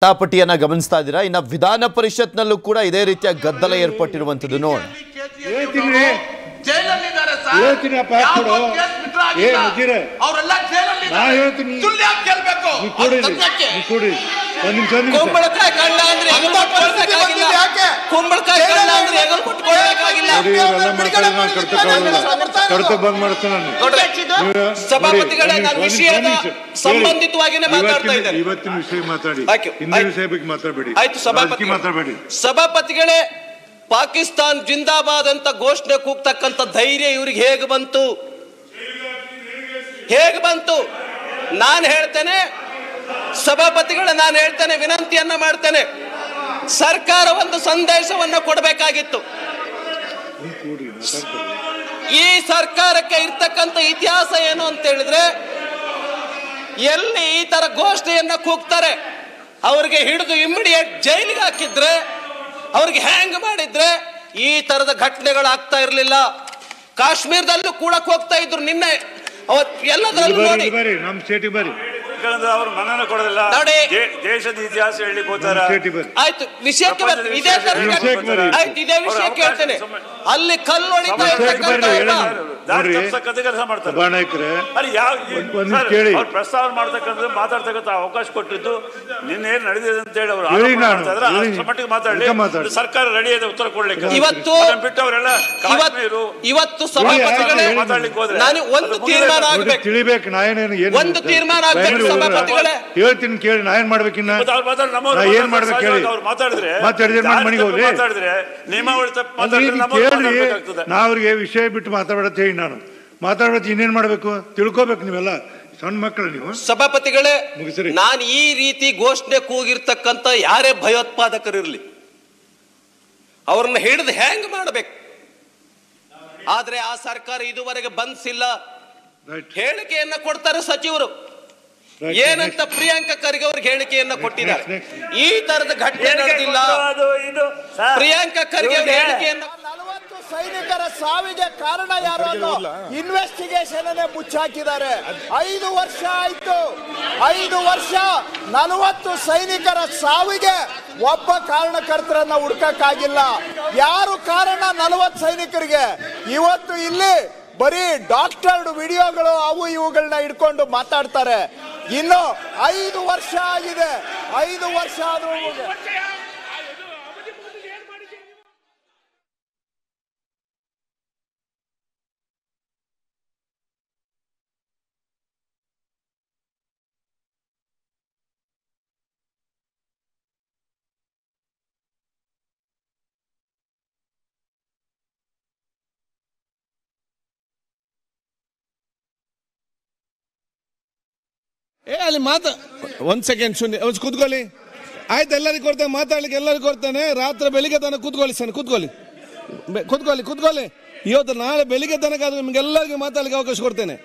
ತಾಪಟಿಯನ್ನ ಗಮನಿಸ್ತಾ ಇದ್ದೀರಾ. ಇನ್ನು ವಿಧಾನ ಪರಿಷತ್ನಲ್ಲೂ ಕೂಡ ಇದೇ ರೀತಿಯ ಗದ್ದಲ ಏರ್ಪಟ್ಟಿರುವಂತದ್ದು ನೋಡಿ. ಸಂಬಂಧಿತವಾಗಿನೇ ಮಾತಾಡ್ತಾ ಇದ್ದಾರೆ. ಇವತ್ತಿನ ವಿಷಯ ಮಾತಾಡಿ, ಹಿಂದಿನ ವಿಷಯ ಬಗ್ಗೆ ಮಾತಾಡಬೇಡಿ. ಆಯ್ತು ಸಭಾಪತಿಗಳೇ, ಪಾಕಿಸ್ತಾನ್ ಜಿಂದಾಬಾದ್ ಅಂತ ಘೋಷಣೆ ಕೂಗ್ತಕ್ಕಂಥ ಧೈರ್ಯ ಇವ್ರಿಗೆ ಹೇಗೆ ಬಂತು? ನಾನು ಹೇಳ್ತೇನೆ ಸಭಾಪತಿಗಳೇ, ನಾನು ಹೇಳ್ತೇನೆ, ವಿನಂತಿಯನ್ನ ಮಾಡ್ತೇನೆ, ಸರ್ಕಾರ ಒಂದು ಸಂದೇಶವನ್ನ ಕೊಡಬೇಕಾಗಿತ್ತು. ಈ ಸರ್ಕಾರಕ್ಕೆ ಇರ್ತಕ್ಕಂಥ ಇತಿಹಾಸ ಏನು ಅಂತ ಹೇಳಿದ್ರೆ, ಎಲ್ಲಿ ಈ ತರ ಘೋಷಣೆಯನ್ನ ಕೂಗ್ತಾರೆ ಅವ್ರಿಗೆ ಹಿಡಿದು ಇಮಿಡಿಯೇಟ್ ಜೈಲಿಗೆ ಹಾಕಿದ್ರೆ, ಅವ್ರಿಗೆ ಹ್ಯಾಂಗ್ ಮಾಡಿದ್ರೆ ಈ ತರದ ಘಟನೆಗಳಾಗ್ತಾ ಇರಲಿಲ್ಲ. ಕಾಶ್ಮೀರದಲ್ಲೂ ಕೂಡ ಹೋಗ್ತಾ ಇದ್ರು. ನಿನ್ನೆ ಎಲ್ಲದರಲ್ಲೂ ನೋಡಿ, ನಮ್ಮ ಸ್ಟೇಟಿಗೆ ಬರ್ರಿ, ಅವರು ಮನನ ಕೊಡೋದಿಲ್ಲ, ದೇಶದ ಇತಿಹಾಸ ಹೇಳಲಿಕ್ಕೆ ಹೋಗ್ತಾರ. ಆಯ್ತು, ವಿಷಯಕ್ಕೆ ಇದೇ ವಿಷಯಕ್ಕೆ ಹೇಳ್ತೇನೆ. ಅಲ್ಲಿ ಕಲ್ಲು ಹೊಡಿತಾ ಕೆಲಸ ಮಾಡ್ತಾರೆ. ಪ್ರಸ್ತಾವ ಮಾಡ್ತಕ್ಕಂಥ ಮಾತಾಡ್ತಕ್ಕಂಥ ಅವಕಾಶ ಕೊಟ್ಟಿದ್ದು ನಿನ್ನೆ ಏನ್ ನಡೆದಿದೆ ಅಂತ ಹೇಳಿ ಅವರು ಮಟ್ಟಿಗೆ ಮಾತಾಡಲಿ. ಸರ್ಕಾರ ರೆಡಿ ಇದೆ ಉತ್ತರ ಕೊಡ್ಲಿಕ್ಕೆ. ಬಿಟ್ಟು ಅವರೆಲ್ಲ ಇವತ್ತು ಸಭಾಪತಿಗಳೇ ಮಾತಾಡ್ಲಿಕ್ಕೆ ಹೋದ್ರೆ ನಾನು ಒಂದು ತೀರ್ಮಾನ ಆಗ್ಬೇಕು, ತಿಳಿಬೇಕು. ಒಂದು ತೀರ್ಮಾನ ಆಗ್ಬೇಕು ಸಭಾಪತಿಗಳೇ. ಹೇಳ್ತೀನಿ ಕೇಳಿ, ನಾ ಏನ್ ಮಾಡ್ಬೇಕಿನ್ನ ಏನ್ ಮಾಡ್ಬೇಕು ಹೇಳಿ. ಮಾತಾಡಿದ್ರೆ ನಿಯಮಾವಳಿ ನಾ ಅವ್ರಿಗೆ ವಿಷಯ ಬಿಟ್ಟು ಮಾತಾಡೋದು ಹೇಳಿ, ನಾನು ಮಾತಾಡೋದು ಇನ್ನೇನ್ ಮಾಡ್ಬೇಕು ತಿಳ್ಕೋಬೇಕು. ನೀವೆಲ್ಲ ಸಣ್ಣ ಮಕ್ಕಳು, ನೀವು ಸಭಾಪತಿಗಳೇ. ನಾನು ಈ ರೀತಿ ಘೋಷಣೆ ಕೂಗಿರ್ತಕ್ಕಂಥ ಯಾರೇ ಭಯೋತ್ಪಾದಕರಿರ್ಲಿ ಅವ್ರನ್ನ ಹಿಡಿದು ಹ್ಯಾಂಗ್ ಮಾಡ್ಬೇಕು. ಆದ್ರೆ ಆ ಸರ್ಕಾರ ಇದುವರೆಗೆ ಬಂಧಿಸಿಲ್ಲ. ಹೇಳಿಕೆಯನ್ನ ಕೊಡ್ತಾರೆ ಸಚಿವರು, ಏನಂತ ಪ್ರಿಯಾಂಕಾ ಖರ್ಗೆ ಅವ್ರಿಗೆ ಹೇಳಿಕೆಯನ್ನ ಕೊಟ್ಟಿದ್ದಾರೆ. ಈ ತರದ ಘಟನೆ ನಡೆದಿಲ್ಲ. ಪ್ರಿಯಾಂಕಾ ಖರ್ಗೆ ಅವರ ಹೇಳಿಕೆಯನ್ನ 40 ಸೈನಿಕರ ಸಾವಿಗೆ ಕಾರಣ ಯಾರು ಅನ್ನೋ ಇನ್ವೆಸ್ಟಿಗೇಷನ್ ಅನ್ನೇ ಮುಚ್ಚಾಕಿದ್ದಾರೆ. 5 ವರ್ಷ ಆಯ್ತು. 5 ವರ್ಷ 40 ಸೈನಿಕರ ಸಾವಿಗೆ ಒಬ್ಬ ಕಾರಣಕರ್ತರನ್ನ ಹುಡುಕಕ್ಕಾಗಿಲ್ಲ. ಯಾರು ಕಾರಣ 40 ಸೈನಿಕರಿಗೆ? ಇವತ್ತು ಇಲ್ಲಿ ಬರೀ ಡಾಕ್ಟರ್ಡ್ ವಿಡಿಯೋಗಳು ಅವು ಇವುಗಳನ್ನ ಇಟ್ಕೊಂಡು ಮಾತಾಡ್ತಾರೆ. ಇನ್ನು 5 ವರ್ಷ ಆಗಿದೆ. 5 ವರ್ಷ ಆದ್ರೂ ಅಲ್ಲಿ ಒಂದ್ ಸೆಕೆಂಡ್ ಶೂನ್ಯ ಕೂತ್ಕೊಳ್ಳಿ. ಆಯ್ತು, ಎಲ್ಲರಿಗೂ ಕೊಡ್ತೇನೆ ಮಾತಾಡ್ಲಿಕ್ಕೆ, ಎಲ್ಲರಿಗೂ ಕೊಡ್ತೇನೆ. ರಾತ್ರಿ ಬೆಳಿಗ್ಗೆ ತನಕ ಕೂತ್ಕೊಳ್ಳಿ ಸರ್, ಕೂತ್ಕೊಳ್ಳಿ. ಇವತ್ತು ನಾಳೆ ಬೆಳಿಗ್ಗೆ ತನಕ ಆದ್ರೆ ನಿಮ್ಗೆಲ್ಲರಿಗೂ ಮಾತಾಡ್ಲಿಕ್ಕೆ ಅವಕಾಶ ಕೊಡ್ತೇನೆ.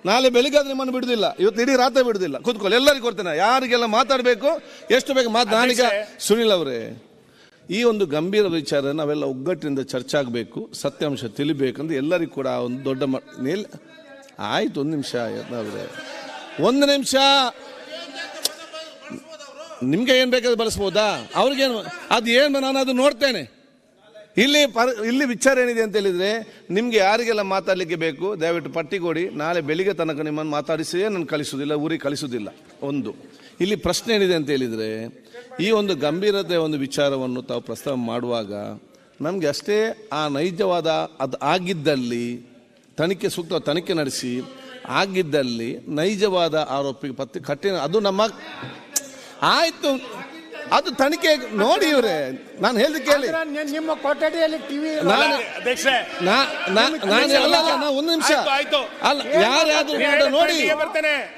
ನಾಳೆ ಬೆಳಿಗ್ಗೆ ಆದ್ರೆ ನಿಮ್ಮನ್ನು ಬಿಡುದಿಲ್ಲ, ಇವತ್ತು ಇಡೀ ರಾತ್ರಿ ಬಿಡುದಿಲ್ಲ. ಕೂತ್ಕೊಳ್ಳಿ, ಎಲ್ಲರಿಗೂ ಕೊಡ್ತೇನೆ. ಯಾರಿಗೆಲ್ಲ ಮಾತಾಡಬೇಕು, ಎಷ್ಟು ಬೇಕು ನಾನೀಗ. ಸುನಿಲ್ ಅವರೇ, ಈ ಒಂದು ಗಂಭೀರ ವಿಚಾರ ನಾವೆಲ್ಲ ಒಗ್ಗಟ್ಟಿನಿಂದ ಚರ್ಚೆ ಆಗಬೇಕು, ಸತ್ಯಾಂಶ ತಿಳಿಬೇಕಂದ್ರೆ ಎಲ್ಲರಿಗೂ ಕೂಡ ಒಂದು ದೊಡ್ಡ ಆಯ್ತು. ಒಂದು ನಿಮಿಷ ಅವರೇ, ಒಂದು ನಿಮಿಷ. ನಿಮ್ಗೆ ಏನ್ ಬೇಕಾದ್ರೆ ಬಳಸ್ಬೋದಾ? ಅವ್ರಿಗೇನು ಅದು ಏನು ನಾನು ಅದು ನೋಡ್ತೇನೆ. ಇಲ್ಲಿ ವಿಚಾರ ಏನಿದೆ ಅಂತ ಹೇಳಿದ್ರೆ, ನಿಮ್ಗೆ ಯಾರಿಗೆಲ್ಲ ಮಾತಾಡ್ಲಿಕ್ಕೆ ಬೇಕು ದಯವಿಟ್ಟು ಪಟ್ಟಿ ಕೊಡಿ. ನಾಳೆ ಬೆಳಿಗ್ಗೆ ತನಕ ನಿಮ್ಮನ್ನು ಮಾತಾಡಿಸಿಯೇ ನಾನು ಕಳಿಸುವುದಿಲ್ಲ, ಊರಿಗೆ ಕಳಿಸುವುದಿಲ್ಲ. ಒಂದು ಇಲ್ಲಿ ಪ್ರಶ್ನೆ ಏನಿದೆ ಅಂತ ಹೇಳಿದ್ರೆ, ಈ ಒಂದು ಗಂಭೀರತೆ ಒಂದು ವಿಚಾರವನ್ನು ತಾವು ಪ್ರಸ್ತಾವ ಮಾಡುವಾಗ ನಮ್ಗೆ ಅಷ್ಟೇ ಆ ನೈಜವಾದ ಅದು ಆಗಿದ್ದಲ್ಲಿ ಸೂಕ್ತ ತನಿಖೆ ನಡೆಸಿ ಆಗಿದ್ದಲ್ಲಿ ನೈಜವಾದ ಆರೋಪಿಗೆ ಪತ್ತೆ ಕಠಿಣ ಅದು ನಮ್ಮ ಆಯ್ತು, ಅದು ತನಿಖೆ ನೋಡಿ. ಇವ್ರೆ ನಾನು ಹೇಳಿದ ಕೇಳಿ, ನಿಮ್ಮ ಕೊಠಡಿಯಲ್ಲಿ ಟಿವಿ ಒಂದು ನಿಮಿಷ ಅಲ್ಲ, ಯಾರ್ಯಾದ್ರು ನೋಡಿ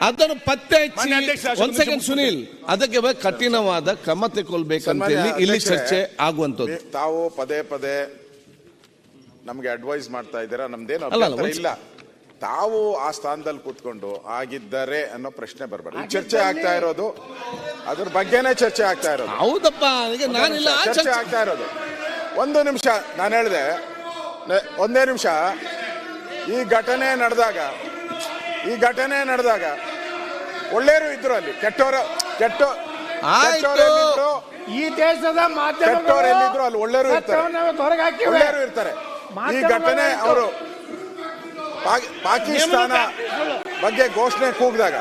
ಅದನ್ನು ಪತ್ತೆ ಹಚ್ಚಿ. ಒಂದ್ ಸೆಕೆಂಡ್ ಸುನೀಲ್, ಅದಕ್ಕೆ ಕಠಿಣವಾದ ಕ್ರಮ ತೆಗೊಳ್ಬೇಕಂತ ಹೇಳಿ ಇಲ್ಲಿ ಚರ್ಚೆ ಆಗುವಂತದ್ದು. ತಾವು ಪದೇ ಪದೇ ನಮ್ಗೆ ಅಡ್ವೈಸ್ ಮಾಡ್ತಾ ಇದ್ದೀರಾ, ನಮ್ದೇನು ಇಲ್ಲ. ತಾವು ಆ ಸ್ಥಾನದಲ್ಲಿ ಕೂತ್ಕೊಂಡು ಆಗಿದ್ದರೆ ಅನ್ನೋ ಪ್ರಶ್ನೆ ಬರಬಾರ್ದು. ಚರ್ಚೆ ಆಗ್ತಾ ಇರೋದು ಅದ್ರ ಬಗ್ಗೆನೇ ಚರ್ಚೆ ಆಗ್ತಾ ಇರೋದು. ಹೌದಪ್ಪ, ಚರ್ಚೆ ಆಗ್ತಾ ಇರೋದು. ಒಂದು ನಿಮಿಷ ನಾನು ಹೇಳಿದೆ, ಒಂದೇ ನಿಮಿಷ. ಈ ಘಟನೆ ನಡೆದಾಗ ಒಳ್ಳೆಯವರು ಇದ್ರು, ಅಲ್ಲಿ ಕೆಟ್ಟವರು ಈ ದೇಶದ ಕೆಟ್ಟವರು ಎಲ್ಲಿದ್ರು ಅಲ್ಲಿ ಒಳ್ಳೆಯವರು ಇರ್ತಾರೆ. ಈ ಘಟನೆ ಅವರು ಪಾಕಿಸ್ತಾನ ಬಗ್ಗೆ ಘೋಷಣೆ ಕೂಗಿದಾಗ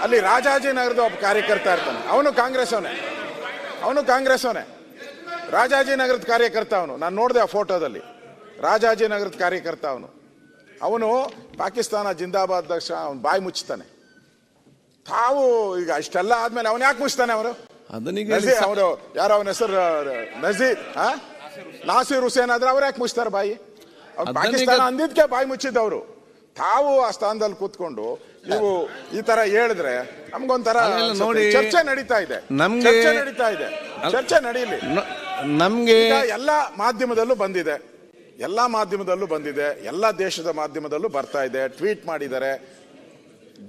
ಅಲ್ಲಿ ರಾಜಾಜಿನಗರದ ಒಬ್ಬ ಕಾರ್ಯಕರ್ತ ಇರ್ತಾನೆ. ಅವನು ಕಾಂಗ್ರೆಸ್ ಅವನೇ ರಾಜಾಜಿನಗರದ ಕಾರ್ಯಕರ್ತ ಅವನು. ನಾನು ನೋಡಿದೆ ಆ ಫೋಟೋದಲ್ಲಿ. ರಾಜಾಜಿನಗರದ ಕಾರ್ಯಕರ್ತ ಅವನು ಪಾಕಿಸ್ತಾನ ಜಿಂದಾಬಾದ್ ದಕ್ಷ ಅವನು ಬಾಯಿ ಮುಚ್ತಾನೆ. ತಾವು ಈಗ ಇಷ್ಟೆಲ್ಲ ಆದ್ಮೇಲೆ ಅವನು ಯಾಕೆ ಮುಚ್ತಾನೆ? ಅವರು ಯಾರೋ ಅವನ ಹೆಸರು ನಾಸೀರ್ ಹುಸೇನ್ ಆದ್ರೆ ಅವ್ರು ಯಾಕೆ ಮುಚ್ತಾರೆ ಬಾಯಿ? ಪಾಕಿಸ್ತಾನ ಅಂದಿದ್ಕೆ ಬಾಯಿ ಮುಚ್ಚಿದ್ದವರು. ತಾವು ಆ ಸ್ಥಾನದಲ್ಲಿ ಕೂತ್ಕೊಂಡು ನೀವು ಈ ತರ ಹೇಳಿದ್ರೆ ನಮ್ಗೊಂಥರ ಚರ್ಚೆ ನಡೀತಾ ಇದೆ. ಚರ್ಚೆ ನಡೀಲಿ. ನಮ್ಗೆ ಎಲ್ಲಾ ಮಾಧ್ಯಮದಲ್ಲೂ ಬಂದಿದೆ, ಎಲ್ಲಾ ದೇಶದ ಮಾಧ್ಯಮದಲ್ಲೂ ಬರ್ತಾ ಇದೆ. ಟ್ವೀಟ್ ಮಾಡಿದ್ದಾರೆ,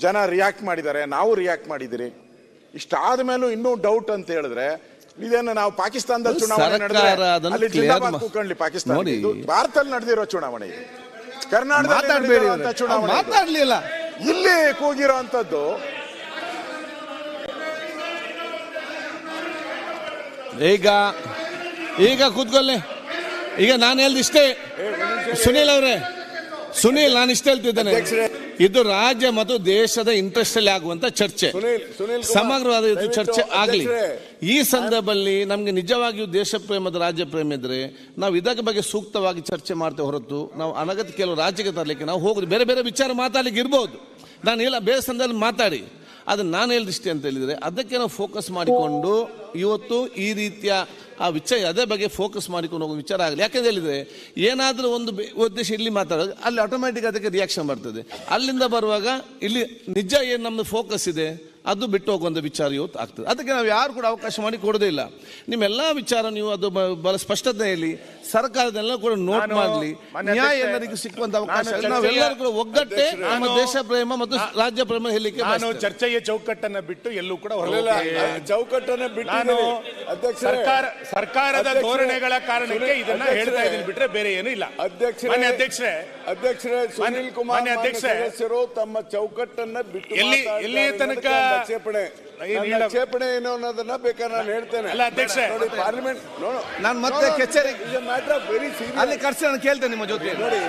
ಜನ ರಿಯಾಕ್ಟ್ ಮಾಡಿದ್ದಾರೆ, ನಾವು ರಿಯಾಕ್ಟ್ ಮಾಡಿದಿರಿ. ಇಷ್ಟಾದ ಮೇಲೂ ಇನ್ನೂ ಡೌಟ್ ಅಂತ ಹೇಳಿದ್ರೆ ಇದೇನು ನಾವು ಪಾಕಿಸ್ತಾನದಲ್ಲಿ ಚುನಾವಣೆ ನಡೆದ್ರೆ ಅಲ್ಲಿ ಜಿಂದಾಬಾದ್ ಕೂತ್ಕೊಳ್ಳಿ. ಪಾಕಿಸ್ತಾನ ಭಾರತದಲ್ಲಿ ನಡೆದಿರೋ ಚುನಾವಣೆ, ಕರ್ನಾಟಕದಲ್ಲಿ ಚುನಾವಣೆ ಇಲ್ಲಿ ಕೂಗಿರೋ ಅಂತದ್ದು. ಈಗ ಕೂತ್ಕೊಳ್ಳಿ. ಈಗ ನಾನು ಹೇಳ್ದಿಷ್ಟೇ ಸುನೀಲ್ ನಾನು ಇಷ್ಟ ಹೇಳ್ತಿದ್ದೇನೆ, ಇದು ರಾಜ್ಯ ಮತ್ತು ದೇಶದ ಇಂಟ್ರೆಸ್ಟ್ ಅಲ್ಲಿ ಆಗುವಂತ ಚರ್ಚೆ, ಸಮಗ್ರವಾದ ಚರ್ಚೆ ಆಗಲಿ. ಈ ಸಂದರ್ಭದಲ್ಲಿ ನಮ್ಗೆ ನಿಜವಾಗಿಯೂ ದೇಶ ಪ್ರೇಮದ ರಾಜ್ಯ ಪ್ರೇಮ ಇದ್ರೆ ನಾವು ಇದರ ಬಗ್ಗೆ ಸೂಕ್ತವಾಗಿ ಚರ್ಚೆ ಮಾಡ್ತೇವೆ ಹೊರತು ನಾವು ಅನಗತ್ಯ ಕೆಲವು ರಾಜ್ಯಕ್ಕೆ ತರಲಿಕ್ಕೆ ನಾವು ಹೋಗುದು. ಬೇರೆ ಬೇರೆ ವಿಚಾರ ಮಾತಾಡ್ಲಿಕ್ಕೆ ಇರ್ಬೋದು, ನಾನು ಇಲ್ಲ ಬೇರೆ ಸಂದರ್ಭದಲ್ಲಿ ಮಾತಾಡಿ. ಅದನ್ನ ನಾನು ಹೇಳಿದಿಷ್ಟೇ ಅಂತ ಹೇಳಿದ್ರೆ ಅದಕ್ಕೆ ನಾವು ಫೋಕಸ್ ಮಾಡಿಕೊಂಡು ಇವತ್ತು ಈ ರೀತಿಯ ಆ ವಿಚಾರ ಅದೇ ಬಗ್ಗೆ ಫೋಕಸ್ ಮಾಡಿಕೊಂಡು ಹೋಗೋ ವಿಚಾರ ಆಗಲಿ. ಯಾಕೆಂದ್ರೆ ಹೇಳಿದ್ರೆ ಏನಾದರೂ ಒಂದು ಉದ್ದೇಶ ಇಲ್ಲಿ ಮಾತಾಡೋದು ಅಲ್ಲಿ ಆಟೋಮ್ಯಾಟಿಕ್ ಅದಕ್ಕೆ ರಿಯಾಕ್ಷನ್ ಬರ್ತದೆ. ಅಲ್ಲಿಂದ ಬರುವಾಗ ಇಲ್ಲಿ ನಿಜ ಏನು ನಮ್ಮದು ಫೋಕಸ್ ಇದೆ ಅದು ಬಿಟ್ಟು ಹೋಗುವಂಥ ವಿಚಾರ ಇವತ್ತು ಆಗ್ತದೆ. ಅದಕ್ಕೆ ನಾವು ಯಾರು ಕೂಡ ಅವಕಾಶ ಮಾಡಿ ಕೊಡೋದೇ ಇಲ್ಲ. ನಿಮ್ಮೆಲ್ಲ ವಿಚಾರ ನೀವು ಅದು ಬಹಳ ಸ್ಪಷ್ಟತೆಯಲ್ಲಿ ಸರ್ಕಾರದೆಲ್ಲ ಕೂಡ ನೋಟ್ ಮಾಡಲಿ, ನ್ಯಾಯ ಎಲ್ಲರಿಗೂ ಸಿಕ್ಕುವಂತ ಅವಕಾಶ. ನಾವೆಲ್ಲರೂ ಕೂಡ ಒಗ್ಗಟ್ಟೆ ನಮ್ಮ ದೇಶ ಪ್ರೇಮ ಮತ್ತು ರಾಜ್ಯ ಪ್ರೇಮ ಹೇಳಲಿಕ್ಕೆ ಚರ್ಚೆಯ ಚೌಕಟ್ಟನ್ನ ಬಿಟ್ಟು ಎಲ್ಲೂ ಕೂಡ ಚೌಕಟ್ಟನ್ನ ಬಿಟ್ಟು ಸರ್ಕಾರದ ಧೋರಣೆಗಳ ಕಾರಣಕ್ಕೆ ಇದನ್ನ ಹೇಳ್ತಾ ಇದ್ದೀನಿ, ಬಿಟ್ರೆ ಬೇರೆ ಏನು ಇಲ್ಲ. ಅಧ್ಯಕ್ಷರೇ ಸುನೀಲ್ ಕುಮಾರ್ ಸದಸ್ಯರು ತಮ್ಮ ಚೌಕಟ್ಟನ್ನ ಬಿಟ್ಟು ಎಲ್ಲಿಯ ತನಕ ಆಕ್ಷೇಪಣೆ ಏನು ಅನ್ನೋದನ್ನ ಬೇಕಾದ್ರೆ ನಾನು ಹೇಳ್ತೇನೆ. ಅಲ್ಲ ಅಧ್ಯಕ್ಷ, ಪಾರ್ಲಿಮೆಂಟ್ ನಾನು ಮತ್ತೆ ಕಚೇರಿ ಅಲ್ಲಿ ಕರ್ಸಿ ಕೇಳ್ತೇನೆ ನಿಮ್ಮ ಜೊತೆ. ನೋಡಿ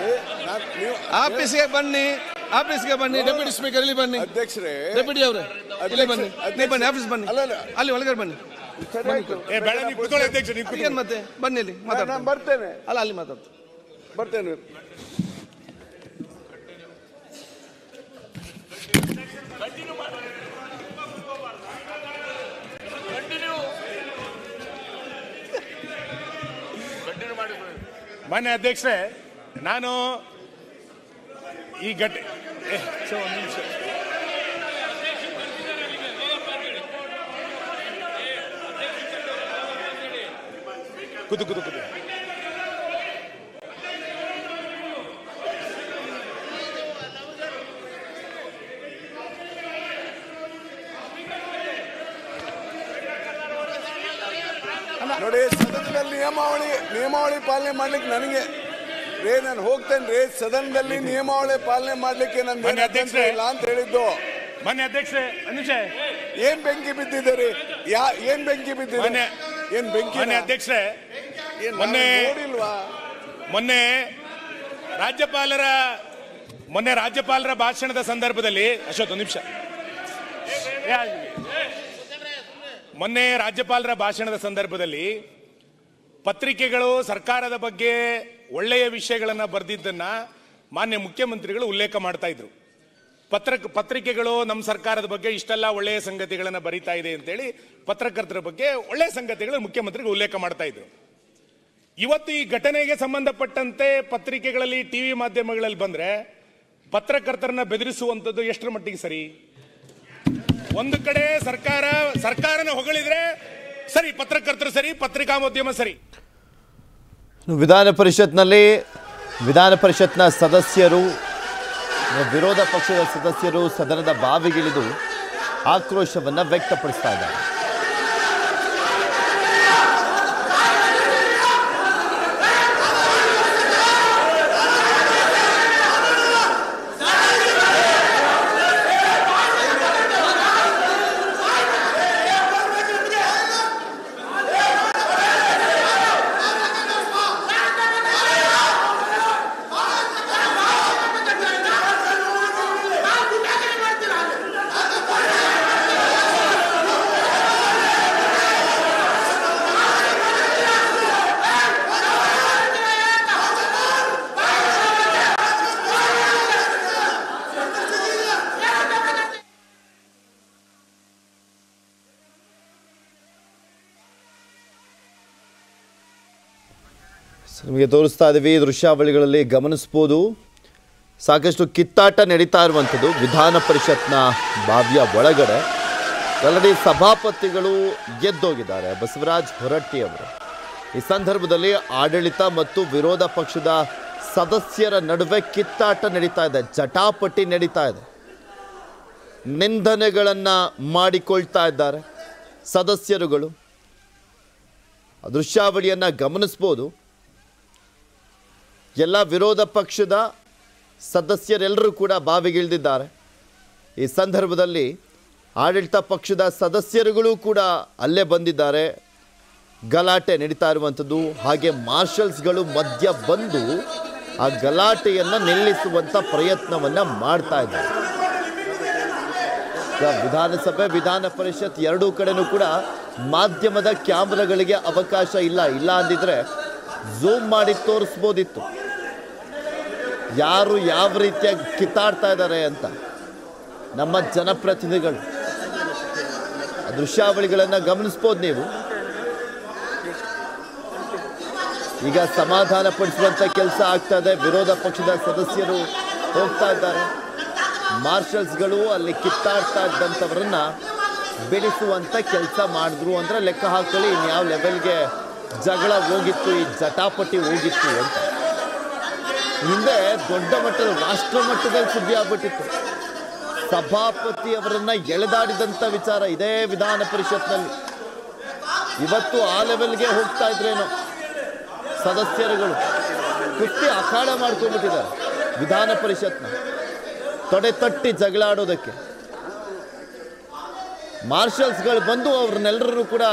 ಆಫೀಸ್ಗೆ ಬನ್ನಿ ಡೆಪ್ಯೂಟಿ ಸ್ಪೀಕರ್ ಇಲ್ಲಿ ಬನ್ನಿ. ಅಧ್ಯಕ್ಷರೇ, ಡೆಪ್ಯೂಟಿ ಅವರೇ ಇಲ್ಲಿ ಬನ್ನಿ, ನೀವು ಬನ್ನಿ ಆಫೀಸ್ ಬನ್ನಿ, ಅಲ್ಲಿ ಒಳಗಡೆ ಬನ್ನಿ. ಮತ್ತೆ ಬನ್ನಿ ಇಲ್ಲಿ ಮಾತಾಡ್ತೀನಿ, ಬರ್ತೇನೆ. ಅಲ್ಲ ಅಲ್ಲಿ ಮಾತಾಡ್ತೀನಿ, ಬರ್ತೇನೆ. ಮಾನ್ಯ ಅಧ್ಯಕ್ಷರೇ, ನಾನು ಈ ಘಟನೆ ಕೂತು ನೋಡಿ, ಸದನದಲ್ಲಿ ನಿಯಮಾವಳಿ ಪಾಲನೆ ಮಾಡ್ಲಿಕ್ಕೆ ನನಗೆ ನಾನು ಹೋಗ್ತೇನೆ ರೀ. ಸದನದಲ್ಲಿ ನಿಯಮಾವಳಿ ಪಾಲನೆ ಮಾಡ್ಲಿಕ್ಕೆ ನನ್ನ ಇಲ್ಲ ಅಂತ ಹೇಳಿದ್ದು. ಮಾನ್ಯ ಅಧ್ಯಕ್ಷರೇ, ಏನ್ ಬೆಂಕಿ ಬಿದ್ದಿದ್ದೀರಿ? ಏನ್ ಬೆಂಕಿ ಬಿದ್ದಿದೆ? ಏನ್ ಬೆಂಕಿ? ಮಾನ್ಯ ಅಧ್ಯಕ್ಷರೇ, ಮೊನ್ನೆ ರಾಜ್ಯಪಾಲರ ಭಾಷಣದ ಸಂದರ್ಭದಲ್ಲಿ ಮೊನ್ನೆ ರಾಜ್ಯಪಾಲರ ಭಾಷಣದ ಸಂದರ್ಭದಲ್ಲಿ ಪತ್ರಿಕೆಗಳು ಸರ್ಕಾರದ ಬಗ್ಗೆ ಒಳ್ಳೆಯ ವಿಷಯಗಳನ್ನು ಬರೆದಿದ್ದನ್ನ ಮಾನ್ಯ ಮುಖ್ಯಮಂತ್ರಿಗಳು ಉಲ್ಲೇಖ ಮಾಡ್ತಾ ಇದ್ರು. ಪತ್ರಿಕೆಗಳು ನಮ್ಮ ಸರ್ಕಾರದ ಬಗ್ಗೆ ಇಷ್ಟೆಲ್ಲ ಒಳ್ಳೆಯ ಸಂಗತಿಗಳನ್ನು ಬರೀತಾ ಇದೆ ಅಂತೇಳಿ ಪತ್ರಕರ್ತರ ಬಗ್ಗೆ ಒಳ್ಳೆಯ ಸಂಗತಿಗಳು ಮುಖ್ಯಮಂತ್ರಿಗಳು ಉಲ್ಲೇಖ ಮಾಡ್ತಾ ಇದ್ರು. ಇವತ್ತು ಈ ಘಟನೆಗೆ ಸಂಬಂಧಪಟ್ಟಂತೆ ಪತ್ರಿಕೆಗಳಲ್ಲಿ, ಟಿವಿ ಮಾಧ್ಯಮಗಳಲ್ಲಿ ಬಂದ್ರೆ ಪತ್ರಕರ್ತರನ್ನ ಬೆದರಿಸುವಂಥದ್ದು ಎಷ್ಟರ ಮಟ್ಟಿಗೆ ಸರಿ? ಒಂದು ಕಡೆ ಸರ್ಕಾರನ ಹೊಗಳಿದ್ರೆ ಸರಿ, ಪತ್ರಕರ್ತರು ಸರಿ, ಪತ್ರಿಕಾಮಾಧ್ಯಮ ಸರಿ. ವಿಧಾನ ಪರಿಷತ್ನ ಸದಸ್ಯರು, ವಿರೋಧ ಪಕ್ಷದ ಸದಸ್ಯರು ಸದನದ ಬಾವಿಗಿಳಿದು ಆಕ್ರೋಶವನ್ನು ವ್ಯಕ್ತಪಡಿಸ್ತಾ ಇದ್ದಾರೆ. ನಿಮಗೆ ತೋರಿಸ್ತಾ ಇದ್ದೀವಿ ದೃಶ್ಯಾವಳಿಗಳಲ್ಲಿ ಗಮನಿಸ್ಬೋದು ಸಾಕಷ್ಟು ಕಿತ್ತಾಟ ನಡೀತಾ ಇರುವಂಥದ್ದು ವಿಧಾನ ಪರಿಷತ್ನ ಬಾವಿಯ ಒಳಗಡೆ. ಆಲ್ರೆಡಿ ಸಭಾಪತಿಗಳು ಎದ್ದೋಗಿದ್ದಾರೆ ಬಸವರಾಜ್ ಹೊರಟ್ಟಿ ಅವರು. ಈ ಸಂದರ್ಭದಲ್ಲಿ ಆಡಳಿತ ಮತ್ತು ವಿರೋಧ ಪಕ್ಷದ ಸದಸ್ಯರ ನಡುವೆ ಕಿತ್ತಾಟ ನಡೀತಾ ಇದೆ, ಜಟಾಪಟಿ ನಡೀತಾ ಇದೆ, ನಿಂದನೆಗಳನ್ನು ಮಾಡಿಕೊಳ್ತಾ ಇದ್ದಾರೆ ಸದಸ್ಯರುಗಳು. ದೃಶ್ಯಾವಳಿಯನ್ನು ಗಮನಿಸ್ಬೋದು. ಎಲ್ಲ ವಿರೋಧ ಪಕ್ಷದ ಸದಸ್ಯರೆಲ್ಲರೂ ಕೂಡ ಬಾವಿಗಿಳಿದಿದ್ದಾರೆ. ಈ ಸಂದರ್ಭದಲ್ಲಿ ಆಡಳಿತ ಪಕ್ಷದ ಸದಸ್ಯರುಗಳು ಕೂಡ ಅಲ್ಲೇ ಬಂದಿದ್ದಾರೆ. ಗಲಾಟೆ ನಡೀತಾ ಇರುವಂಥದ್ದು. ಹಾಗೆ ಮಾರ್ಷಲ್ಸ್ಗಳು ಮಧ್ಯ ಬಂದು ಆ ಗಲಾಟೆಯನ್ನು ನಿಲ್ಲಿಸುವಂಥ ಪ್ರಯತ್ನವನ್ನು ಮಾಡ್ತಾ ಇದ್ದಾರೆ. ವಿಧಾನಸಭೆ ವಿಧಾನ ಪರಿಷತ್ ಎರಡೂ ಕಡೆನೂ ಕೂಡ ಮಾಧ್ಯಮದ ಕ್ಯಾಮ್ರಾಗಳಿಗೆ ಅವಕಾಶ ಇಲ್ಲ ಅಂದಿದ್ರೆ ಝೂಮ್ ಮಾಡಿ ತೋರಿಸ್ಬೋದಿತ್ತು ಯಾರು ಯಾವ ರೀತಿಯಾಗಿ ಕಿತ್ತಾಡ್ತಾ ಇದ್ದಾರೆ ಅಂತ ನಮ್ಮ ಜನಪ್ರತಿನಿಧಿಗಳು. ದೃಶ್ಯಾವಳಿಗಳನ್ನು ಗಮನಿಸ್ಬೋದು ನೀವು. ಈಗ ಸಮಾಧಾನ ಪಡಿಸುವಂಥ ಕೆಲಸ ಆಗ್ತಾ ಇದೆ. ವಿರೋಧ ಪಕ್ಷದ ಸದಸ್ಯರು ಹೋಗ್ತಾ ಇದ್ದಾರೆ. ಮಾರ್ಷಲ್ಸ್ಗಳು ಅಲ್ಲಿ ಕಿತ್ತಾಡ್ತಾ ಇದ್ದಂಥವ್ರನ್ನ ಬೆಳೆಸುವಂಥ ಕೆಲಸ ಮಾಡಿದ್ರು ಅಂದರೆ ಲೆಕ್ಕ ಹಾಕೊಳ್ಳಿ ಇನ್ಯಾವ ಲೆವೆಲ್ಗೆ ಜಗಳ ಹೋಗಿತ್ತು, ಈ ಜಟಾಪಟಿ ಹೋಗಿತ್ತು ಅಂತ. ಹಿಂದೆ ದೊಡ್ಡ ಮಟ್ಟದ ರಾಷ್ಟ್ರ ಮಟ್ಟದಲ್ಲಿ ಸುದ್ದಿ ಆಗ್ಬಿಟ್ಟಿತ್ತು. ಸಭಾಪತಿ ಅವರನ್ನ ಎಳೆದಾಡಿದಂಥ ವಿಚಾರ ಇದೇ ವಿಧಾನ ಪರಿಷತ್ನಲ್ಲಿ. ಇವತ್ತು ಆ ಲೆವೆಲ್ಗೆ ಹೋಗ್ತಾ ಇದ್ರೇನೋ ಸದಸ್ಯರುಗಳು ಕುಸ್ತಿ ಅಖಾಡ ಮಾಡ್ಕೊಂಡ್ಬಿಟ್ಟಿದ್ದಾರೆ ವಿಧಾನ ಪರಿಷತ್ನ ತೊಡೆ ತಟ್ಟಿ ಜಗಳಾಡೋದಕ್ಕೆ. ಮಾರ್ಷಲ್ಸ್ಗಳು ಬಂದು ಅವ್ರನ್ನೆಲ್ಲರೂ ಕೂಡ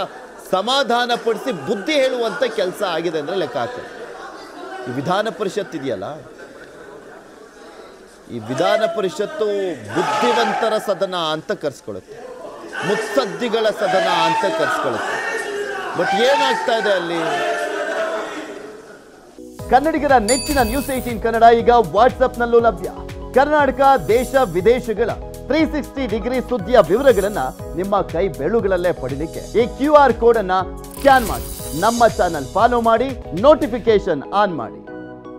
ಸಮಾಧಾನ ಪಡಿಸಿ ಬುದ್ಧಿ ಹೇಳುವಂಥ ಕೆಲಸ ಆಗಿದೆ ಅಂದರೆ ಲೆಕ್ಕ ಹಾಕಿ. ಈ ವಿಧಾನ ಪರಿಷತ್ ಇದೆಯಲ್ಲ, ಈ ವಿಧಾನ ಪರಿಷತ್ತು ಬುದ್ಧಿವಂತರ ಸದನ ಅಂತ ಕರೆಸ್ಕೊಳ್ಳುತ್ತೆ, ಮುತ್ಸದ್ದಿಗಳ ಸದನ ಅಂತ ಕರೆಸ್ಕೊಳ್ಳುತ್ತೆ. ಬಟ್ ಏನಾಗ್ತಾ ಇದೆ ಅಲ್ಲಿ? ಕನ್ನಡಿಗರ ನೆಚ್ಚಿನ ನ್ಯೂಸ್ 18 ಕನ್ನಡ ಈಗ ವಾಟ್ಸ್ಆಪ್ನಲ್ಲೂ ಲಭ್ಯ. ಕರ್ನಾಟಕ ದೇಶ ವಿದೇಶಗಳ 360 ಡಿಗ್ರಿ ಸುದ್ದಿಯ ವಿವರಗಳನ್ನ ನಿಮ್ಮ ಕೈ ಬೆರಳುಗಳಲ್ಲೇ ಪಡಿಲಿಕ್ಕೆ ಈ QR ಕೋಡ್ ಅನ್ನ ಸ್ಕ್ಯಾನ್ ಮಾಡಿ ನಮ್ಮ ಚಾನಲ್ ಫಾಲೋ ಮಾಡಿ, ನೋಟಿಫಿಕೇಶನ್ ಆನ್ ಮಾಡಿ.